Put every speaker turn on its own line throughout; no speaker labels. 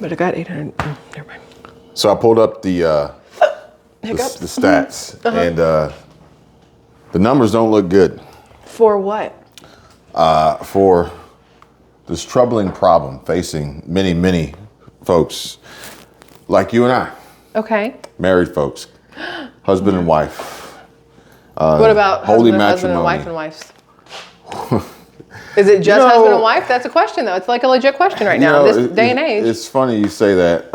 But I got 800. Never mind.
So I pulled up the stats, and the numbers don't look good.
For what?
For this troubling problem facing many, many folks like you and I.
Okay.
Married folks, husband and wife.
What about
holy
husband and
matrimony.
wife? Is it just husband and wife? That's a question, though. It's like a legit question right now in this day and age.
It's funny you say that.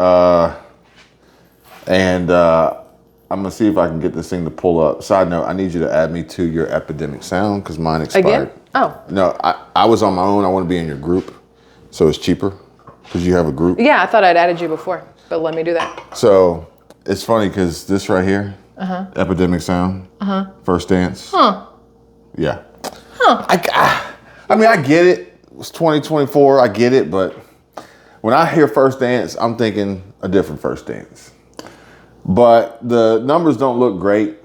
And I'm going to see if I can get this thing to pull up. Side note, I need you to add me to your Epidemic sound because mine expired.
Again? Oh.
No, I was on my own. I want to be in your group. So it's cheaper because you have a group.
Yeah, I thought I'd added you before, but let me do that.
So it's funny because this right here, Epidemic sound, first dance.
Huh.
Yeah. Huh. I mean, I get it. It's 2024. I get it. But when I hear first dance, I'm thinking a different first dance. But the numbers don't look great.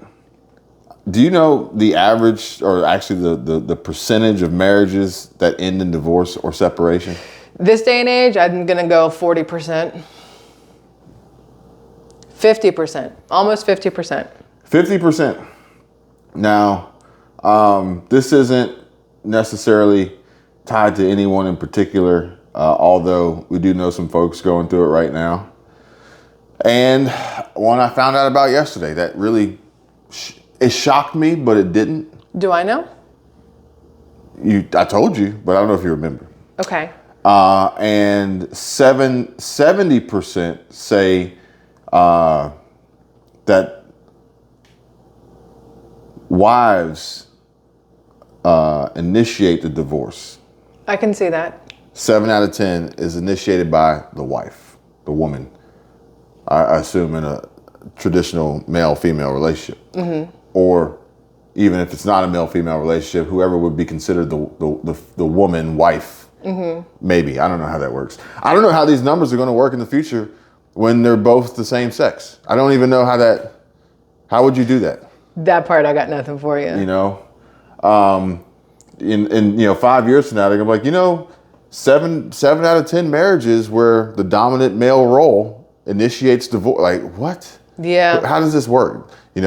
Do you know the average, or actually the percentage of marriages that end in divorce or separation?
This day and age, I'm going to go 40%. 50%. Almost 50%.
50%. Now, this isn't necessarily tied to anyone in particular, although we do know some folks going through it right now. And one I found out about yesterday that really, it shocked me, but it didn't. Do
I know?
I told you, but I don't know if you remember.
Okay.
And 70% say that wives initiate the divorce.
I can see that.
7 out of 10 is initiated by the wife, the woman. I assume in a traditional male-female relationship. Mm-hmm. Or even if it's not a male-female relationship, whoever would be considered the woman, wife. Mm-hmm. Maybe. I don't know how that works. I don't know how these numbers are going to work in the future when they're both the same sex. I don't even know how would you do that?
That part, I got nothing for you.
You know? In 5 years from now, they're going to be like, 7 out of 10 marriages where the dominant male role initiates divorce. Like, what?
Yeah.
How does this work? 3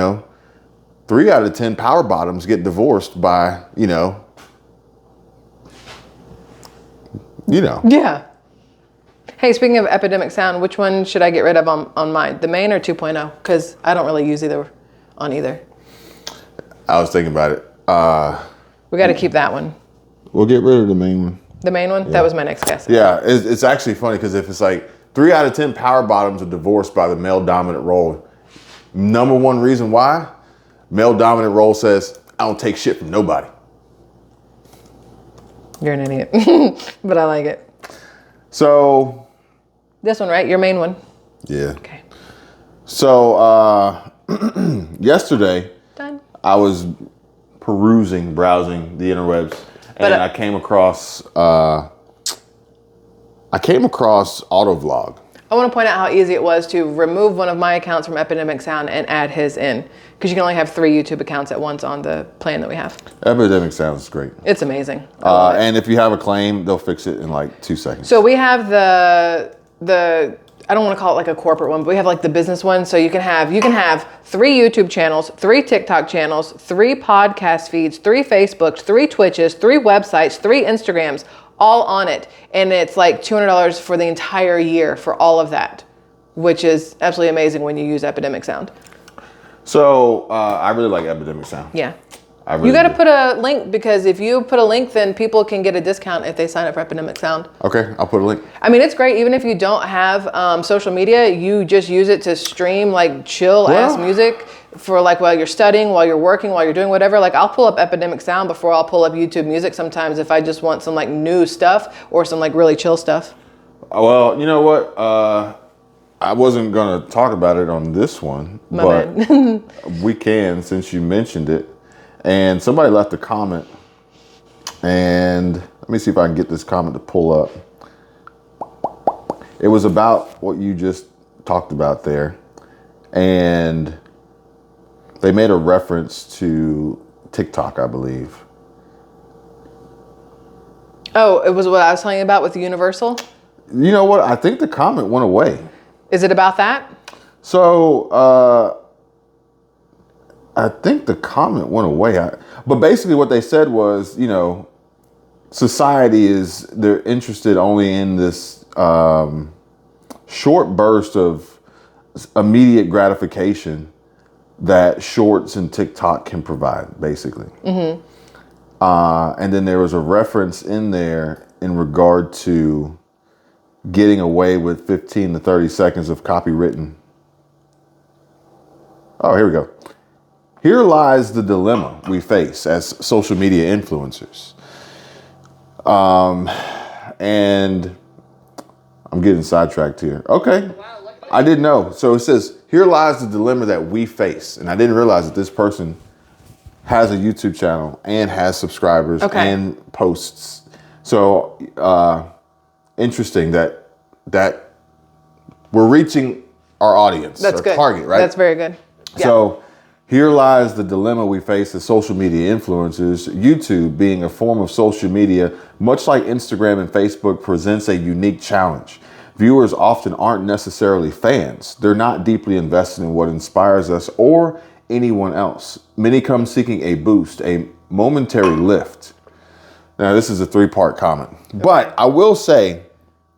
out of 10 power bottoms get divorced by, Yeah.
Hey, speaking of Epidemic sound, which one should I get rid of on mine? The main or 2.0? Because I don't really use either on either.
I was thinking about it.
We got to keep that one.
We'll get rid of the main one.
The main one? Yeah. That was my next guess.
Yeah, it's actually funny because if it's like 3 out of 10 power bottoms are divorced by the male dominant role, number one reason why, male dominant role says, I don't take shit from nobody.
You're an idiot, but I like it.
So.
This one, right? Your main one?
Yeah.
Okay.
So yesterday,
Done.
I was browsing the interwebs, and I came across Autovlog.
I want to point out how easy it was to remove one of my accounts from Epidemic Sound and add his in, because you can only have 3 YouTube accounts at once on the plan that we have.
Epidemic Sound is great.
It's amazing.
And if you have a claim, they'll fix it in like 2 seconds.
So we have the I don't want to call it like a corporate one, but we have like the business one. So you can have 3 YouTube channels, 3 TikTok channels, 3 podcast feeds, 3 Facebooks, 3 Twitches, 3 websites, 3 Instagrams, all on it. And it's like $200 for the entire year for all of that, which is absolutely amazing when you use Epidemic Sound.
So I really like Epidemic Sound.
Yeah.
Really
you got to put a link, because if you put a link, then people can get a discount if they sign up for Epidemic Sound.
Okay, I'll put a link.
I mean, it's great. Even if you don't have social media, you just use it to stream like chill-ass music for like while you're studying, while you're working, while you're doing whatever. Like I'll pull up Epidemic Sound before I'll pull up YouTube Music sometimes if I just want some like new stuff or some like really chill stuff.
Well, you know what? I wasn't going to talk about it on this one, but we can since you mentioned it. And somebody left a comment, and let me see if I can get this comment to pull up. It was about what you just talked about there, and they made a reference to TikTok, I believe.
Oh, it was what I was telling you about with Universal?
You know what? I think the comment went away.
Is it about that?
So I think the comment went away. But basically what they said was, society they're interested only in this short burst of immediate gratification that shorts and TikTok can provide, basically. Mm-hmm. And then there was a reference in there in regard to getting away with 15 to 30 seconds of copywritten. Oh, here we go. Here lies the dilemma we face as social media influencers. And I'm getting sidetracked here. Okay. I didn't know. So it says, here lies the dilemma that we face. And I didn't realize that this person has a YouTube channel and has subscribers and posts. So interesting that we're reaching our audience,
That's
our
good.
target, right?
That's very good. Yeah.
So here lies the dilemma we face as social media influencers. YouTube, being a form of social media, much like Instagram and Facebook, presents a unique challenge. Viewers often aren't necessarily fans. They're not deeply invested in what inspires us or anyone else. Many come seeking a boost, a momentary lift. Now, this is a 3-part comment. Okay. But I will say,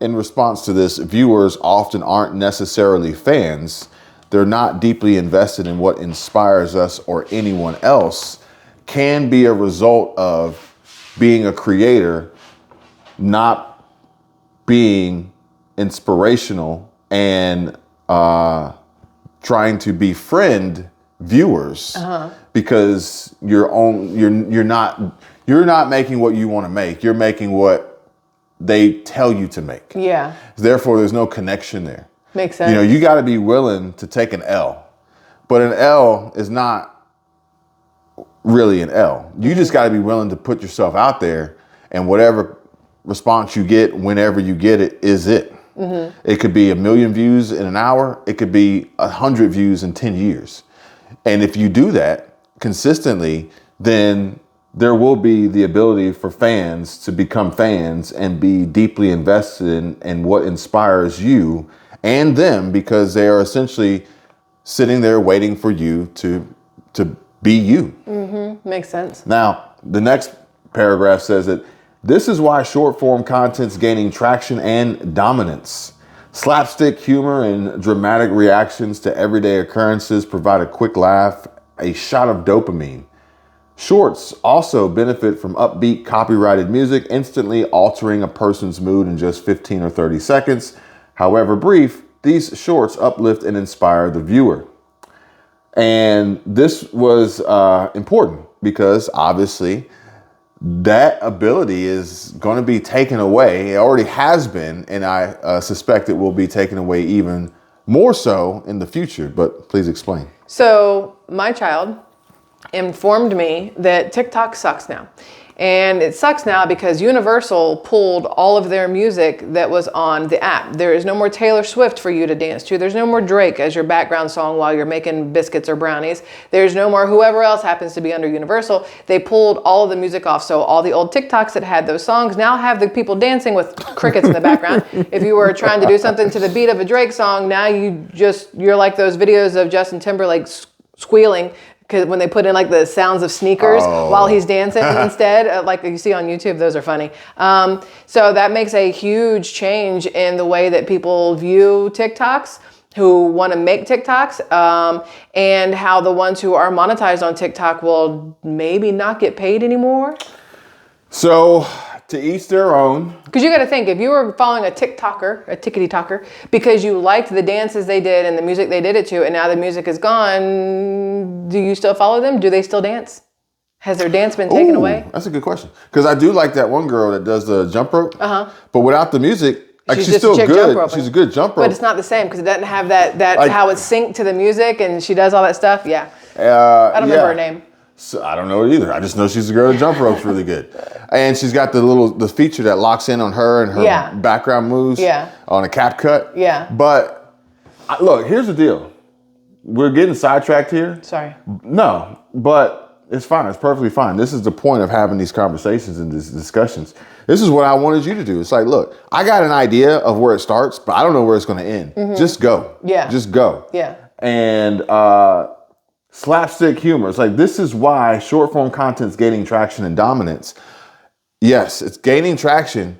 in response to this, viewers often aren't necessarily fans. They're not deeply invested in what inspires us or anyone else, can be a result of being a creator, not being inspirational and trying to befriend viewers because you're not making what you want to make. You're making what they tell you to make.
Yeah.
Therefore, there's no connection there.
Makes sense.
You got to be willing to take an L, but an L is not really an L. You just got to be willing to put yourself out there, and whatever response you get, whenever you get it, is it. Mm-hmm. It could be 1 million views in an hour. It could be 100 views in 10 years. And if you do that consistently, then there will be the ability for fans to become fans and be deeply invested in what inspires you and them, because they are essentially sitting there waiting for you to be you.
Mm-hmm. Makes sense.
Now, the next paragraph says that this is why short form content's gaining traction and dominance. Slapstick humor and dramatic reactions to everyday occurrences provide a quick laugh, a shot of dopamine. Shorts also benefit from upbeat copyrighted music, instantly altering a person's mood in just 15 or 30 seconds. However brief, these shorts uplift and inspire the viewer. And this was important because obviously that ability is going to be taken away. It already has been, and I suspect it will be taken away even more so in the future. But please explain.
So my child informed me that TikTok sucks now. And it sucks now because Universal pulled all of their music that was on the app. There is no more Taylor Swift for you to dance to. There's no more Drake as your background song while you're making biscuits or brownies. There's no more whoever else happens to be under Universal. They pulled all of the music off. So all the old TikToks that had those songs now have the people dancing with crickets in the background. If you were trying to do something to the beat of a Drake song, now you're like those videos of Justin Timberlake squealing, because when they put in like the sounds of sneakers while he's dancing instead, like you see on YouTube, those are funny. So that makes a huge change in the way that people view TikToks, who want to make TikToks, and how the ones who are monetized on TikTok will maybe not get paid anymore.
So to each their own.
Because you got to think, if you were following a TikToker, a tickety-talker, because you liked the dances they did and the music they did it to, and now the music is gone, do you still follow them? Do they still dance? Has their dance been taken away?
That's a good question. Because I do like that one girl that does the jump rope. But without the music, like she's still good. She's a good jump rope.
But it's not the same because it doesn't have that like, how it's synced to the music and she does all that stuff. Yeah. I don't remember her name.
So I don't know it either. I just know she's a girl that jump rope's really good. And she's got the feature that locks in on her and her background moves on a cap cut.
Yeah.
But look, here's the deal. We're getting sidetracked here.
Sorry.
No, but It's fine. It's perfectly fine. This is the point of having these conversations and these discussions. This is what I wanted you to do. It's like, look, I got an idea of where it starts, but I don't know where it's going to end. Just go.
Yeah.
Just go.
Yeah.
And slapstick humor. It's like, this is why short form content is gaining traction and dominance. Yes, it's gaining traction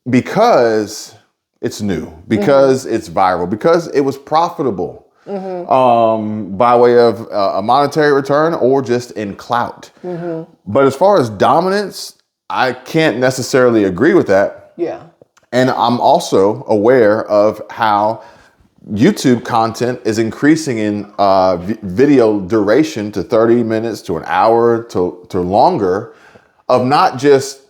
because it's new, because it's viral, because it was profitable. By way of a monetary return or just in clout. But as far as dominance, I can't necessarily agree with that.
Yeah.
And I'm also aware of how YouTube content is increasing in video duration to 30 minutes to an hour to longer, of not just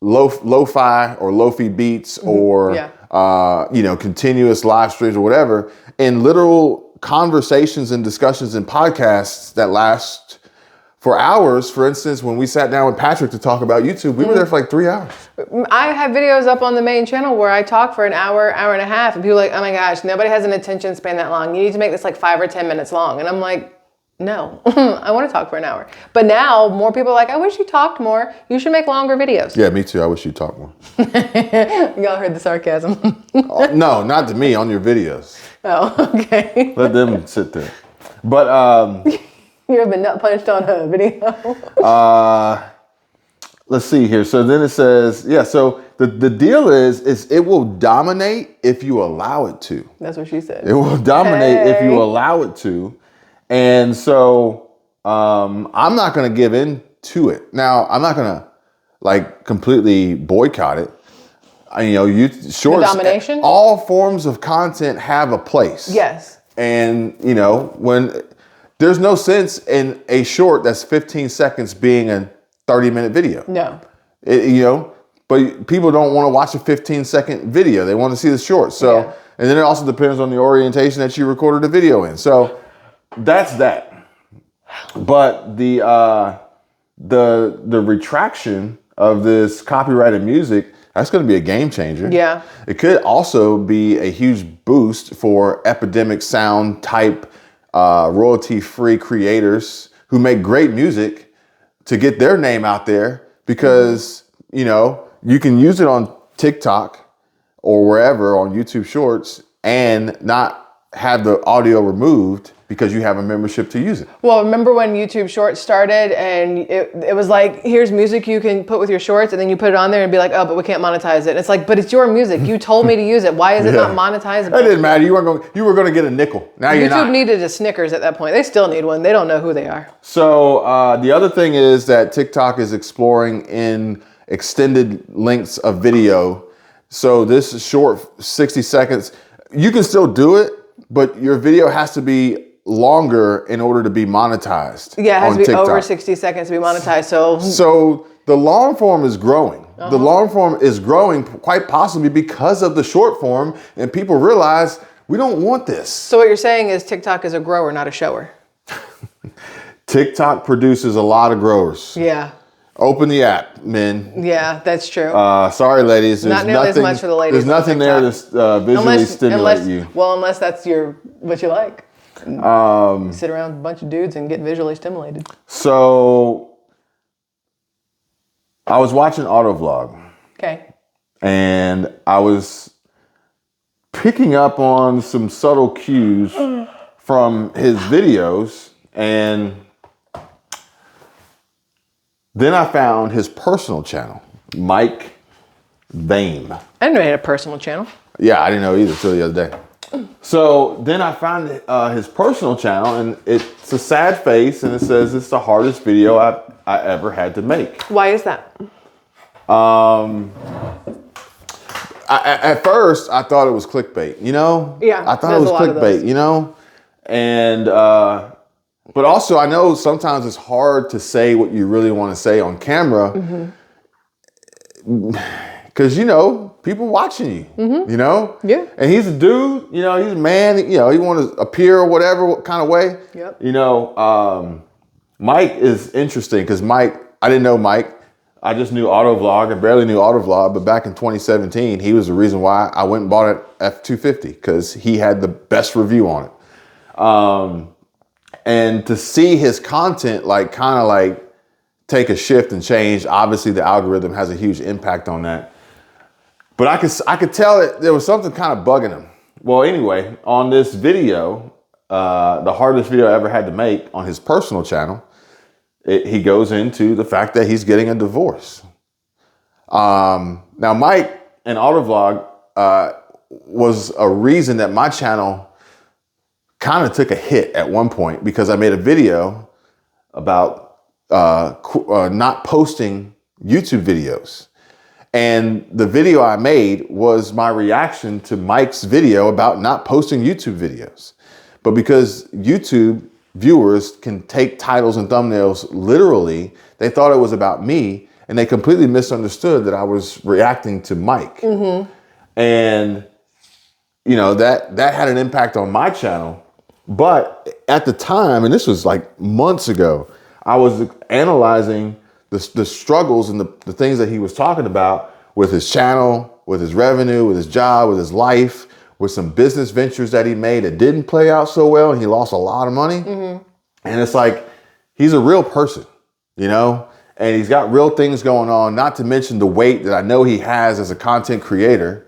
lo-fi or lo-fi beats or continuous live streams or whatever, in literal conversations and discussions and podcasts that last for hours. For instance, when we sat down with Patrick to talk about YouTube, we were there for like 3 hours.
I have videos up on the main channel where I talk for an hour, hour and a half, and people are like, oh my gosh, nobody has an attention span that long. You need to make this like 5 or 10 minutes long. And I'm like, no, I want to talk for an hour. But now more people are like, I wish you talked more. You should make longer videos.
Yeah, me too. I wish you talked more.
Y'all heard the sarcasm.
No, not to me, on your videos.
Oh, okay.
Let them sit there. But
You have been nut punched on a video.
let's see here. So then it says, so the deal is it will dominate if you allow it to.
That's what she said.
It will dominate if you allow it to. And so I'm not going to give in to it. Now, I'm not going to like completely boycott it. Shorts,
the domination?
All forms of content have a place.
Yes.
And, when there's no sense in a short that's 15 seconds being a 30-minute video.
No.
But people don't want to watch a 15-second video. They want to see the short. So, and then it also depends on the orientation that you recorded the video in. So that's that. But the retraction of this copyrighted music, that's going to be a game changer.
Yeah.
It could also be a huge boost for Epidemic sound type royalty-free creators who make great music to get their name out there, because, you can use it on TikTok or wherever on YouTube Shorts and not have the audio removed because you have a membership to use it.
Well, remember when YouTube Shorts started and it was like, here's music you can put with your shorts, and then you put it on there and be like, oh, but we can't monetize it. And it's like, but it's your music. You told me to use it. Why is it not monetizable?
It didn't matter. You were going to get a nickel. Now you're not.
YouTube needed a Snickers at that point. They still need one. They don't know who they are.
So the other thing is that TikTok is exploring in extended lengths of video. So this short 60 seconds, you can still do it, but your video has to be longer in order to be monetized.
Yeah, it has to be
TikTok.
over 60 seconds to be monetized.
So the long form is growing. The long form is growing quite possibly because of the short form, and people realize we don't want this.
So what you're saying is TikTok is a grower, not a shower.
TikTok produces a lot of growers.
Yeah.
Open the app, men.
Yeah, that's true.
Sorry, ladies.
Not nearly as much for the ladies.
There's nothing there to visually stimulate you.
Well, unless that's what you like. You sit around with a bunch of dudes and get visually stimulated.
So I was watching Autovlog.
Okay.
And I was picking up on some subtle cues from his videos, and then I found his personal channel, Mike Vame.
I didn't know he had a personal channel.
Yeah, I didn't know either until the other day. So then I found his personal channel, and it's a sad face, and it says it's the hardest video I ever had to make.
Why is that?
At first, I thought it was clickbait,
Yeah,
I thought it was clickbait, And, but also I know sometimes it's hard to say what you really want to say on camera. Because, people watching you,
Yeah.
And he's a dude, he's a man, he want to appear whatever what kind of way.
Yep.
Mike is interesting because Mike, I didn't know Mike. I just knew Autovlog. I barely knew Autovlog, but back in 2017, he was the reason why I went and bought an F250 because he had the best review on it. And to see his content like kind of like take a shift and change, obviously the algorithm has a huge impact on that. But I could tell that there was something kind of bugging him. Well, anyway, on this video, the hardest video I ever had to make on his personal channel, he goes into the fact that he's getting a divorce. Now, Mike and Autovlog was a reason that my channel kind of took a hit at one point because I made a video about not posting YouTube videos. And the video I made was my reaction to Mike's video about not posting YouTube videos. But because YouTube viewers can take titles and thumbnails literally, they thought it was about me, and they completely misunderstood that I was reacting to Mike. And you know, that had an impact on my channel. But at the time, and this was like months ago, I was analyzing the struggles and the things that he was talking about with his channel, with his revenue, with his job, with his life, with some business ventures that he made that didn't play out so well, and he lost a lot of money. And it's like, he's a real person, you know, and he's got real things going on, not to mention the weight that I know he has as a content creator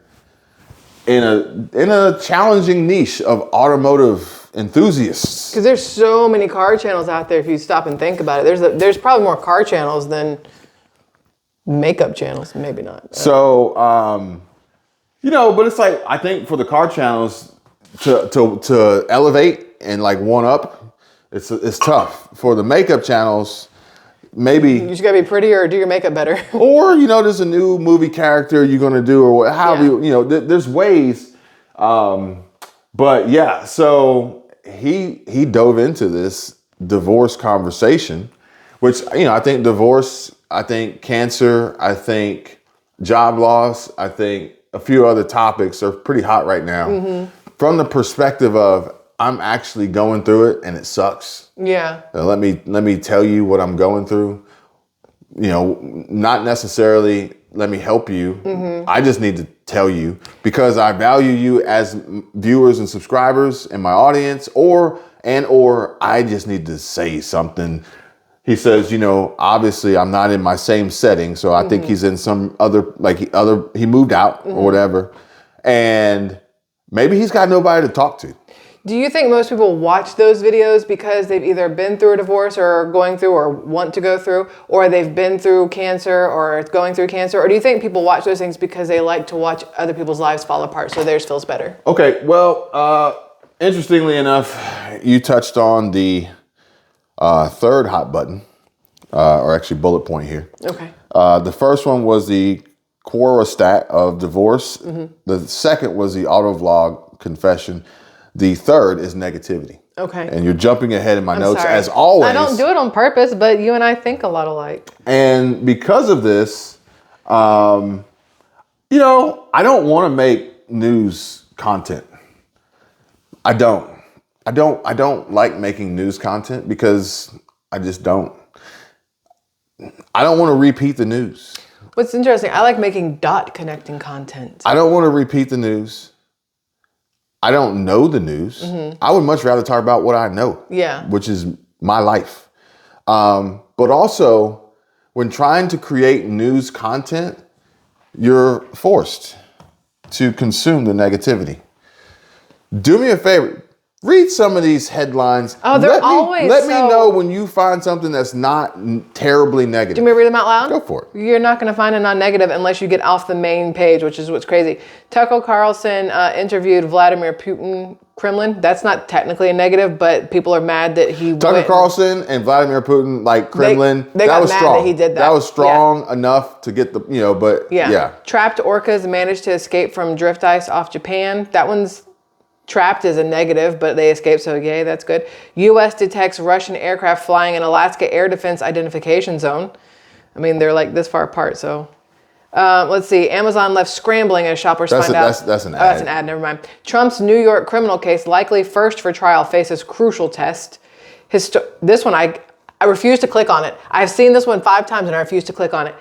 in a challenging niche of automotive enthusiasts.
Because there's so many car channels out there if you stop and think about it. There's probably more car channels than makeup channels, maybe not.
So, you know, but it's like, I think for the car channels to elevate and like one up, it's tough. For the makeup channels, maybe
you just gotta be prettier or do your makeup better.
Or, you know, there's a new movie character you're gonna do, or however, you know, there's ways. But yeah, so he dove into this divorce conversation, which, you know, I think divorce, I think cancer, I think job loss, I think a few other topics are pretty hot right now. From the perspective of, I'm actually going through it and it sucks.
Yeah.
Let me tell you what I'm going through. You know, not necessarily let me help you. I just need to tell you because I value you as viewers and subscribers and my audience, or I just need to say something. He says, you know, obviously I'm not in my same setting, so I think he's in some other, he moved out or whatever, and maybe he's got nobody to talk to.
Do you think most people watch those videos because they've either been through a divorce or are going through or want to go through, or they've been through cancer or going through cancer? Or do you think people watch those things because they like to watch other people's lives fall apart so theirs feels better? Okay,
well, interestingly enough, you touched on the third hot button, or actually bullet point here.
Okay.
The first one was the Quorostat of divorce. The second was the Autovlog confession. The third is negativity.
Okay.
And you're jumping ahead in my notes as always.
I don't do it on purpose, but you and I think a lot alike.
And because of this, you know, I don't want to make news content. I don't like making news content because I just don't. I don't want to repeat the news.
What's interesting, I like making dot connecting content.
I don't want to repeat the news. I don't know the news. I would much rather talk about what I know, which is my life. But also, when trying to create news content, you're forced to consume the negativity. Do me a favor. Read some of these headlines.
Oh, they're always
Let me know when you find something that's not terribly negative.
Do you want me to read them out loud?
Go for it.
You're not going to find a non-negative unless you get off the main page, which is what's crazy. Tucker Carlson interviewed Vladimir Putin, Kremlin. That's not technically a negative, but people are mad that he
Tucker Carlson and Vladimir Putin, like Kremlin,
they got mad that he did that.
That was strong enough to get the, you know, but yeah.
Trapped orcas managed to escape from drift ice off Japan. That one's trapped is a negative, but they escaped, so yay, that's good. U.S. detects Russian aircraft flying in Alaska Air Defense Identification Zone. I mean, they're like this far apart, so. Let's see. Amazon left scrambling as shoppers find out.
That's an ad.
Oh, that's an ad, never mind. Trump's New York criminal case, likely first for trial, faces crucial test. This one, I refuse to click on it. I've seen this one 5 times and I refuse to click on it.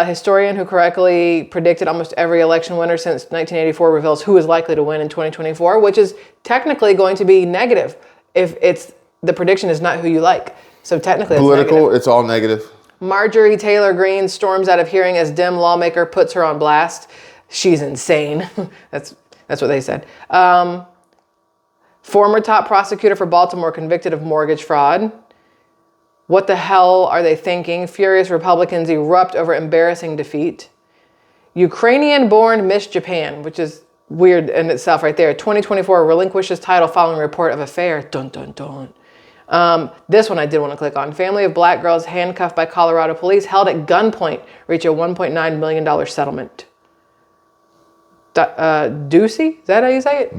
Historian who correctly predicted almost every election winner since 1984 reveals who is likely to win in 2024, which is technically going to be negative if it's the prediction is not who you like. So technically, it's
Political,
negative.
it's all negative.
Marjorie Taylor Greene storms out of hearing as Dem lawmaker puts her on blast. She's insane. That's what they said. Former top prosecutor for Baltimore convicted of mortgage fraud. What the hell are they thinking? Furious Republicans erupt over embarrassing defeat. Ukrainian-born Miss Japan, which is weird in itself right there. 2024 relinquishes title following report of affair. Dun, dun, dun. This one I did want to click on. Family of black girls handcuffed by Colorado police held at gunpoint reach a $1.9 million settlement. Ducey, is that how you say it?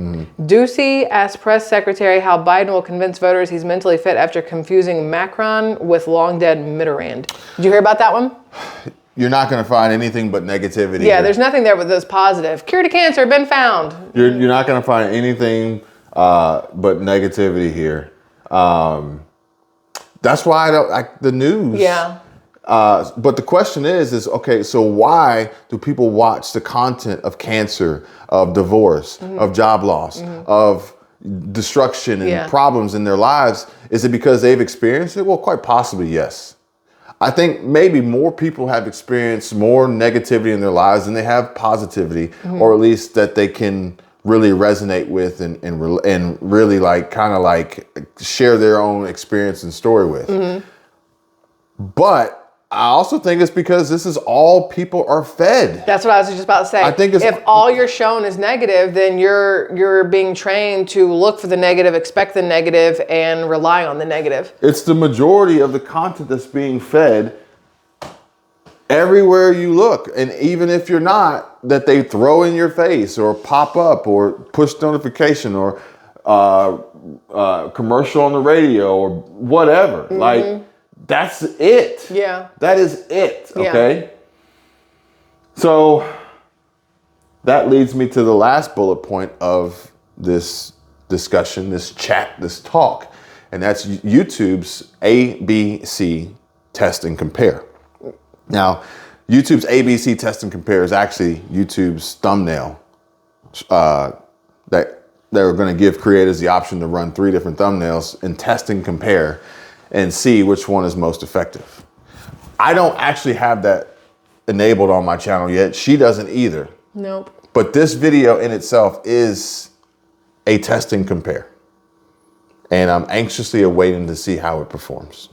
Ducey asked press secretary how Biden will convince voters he's mentally fit after confusing Macron with long dead Mitterrand. Did you hear about that one?
You're not going to find anything but negativity.
Yeah,
here.
there's nothing there that's positive. Cure to cancer, been found.
You're not going to find anything but negativity here. That's why I don't like the news.
Yeah.
But the question is okay, so why do people watch the content of cancer, of divorce, of job loss, of destruction and problems in their lives? Is it because they've experienced it? Well, quite possibly, yes. I think maybe more people have experienced more negativity in their lives than they have positivity, or at least that they can really resonate with and really like kind of like share their own experience and story with. But I also think it's because this is all people are fed.
That's what I was just about to say.
I think
if all you're shown is negative, then you're being trained to look for the negative, expect the negative, and rely on the negative.
It's the majority of the content that's being fed everywhere you look. And even if you're not, that they throw in your face or pop up or push notification or commercial on the radio or whatever. Like, that's it.
Yeah.
That is it. Okay. Yeah. So that leads me to the last bullet point of this discussion, this chat, this talk, and that's YouTube's ABC test and compare. Now, YouTube's ABC test and compare is actually YouTube's thumbnail that they're going to give creators the option to run 3 different thumbnails and test and compare and see which one is most effective. I don't actually have that enabled on my channel yet. She doesn't either.
Nope.
But this video in itself is a test and compare. And I'm anxiously awaiting to see how it performs.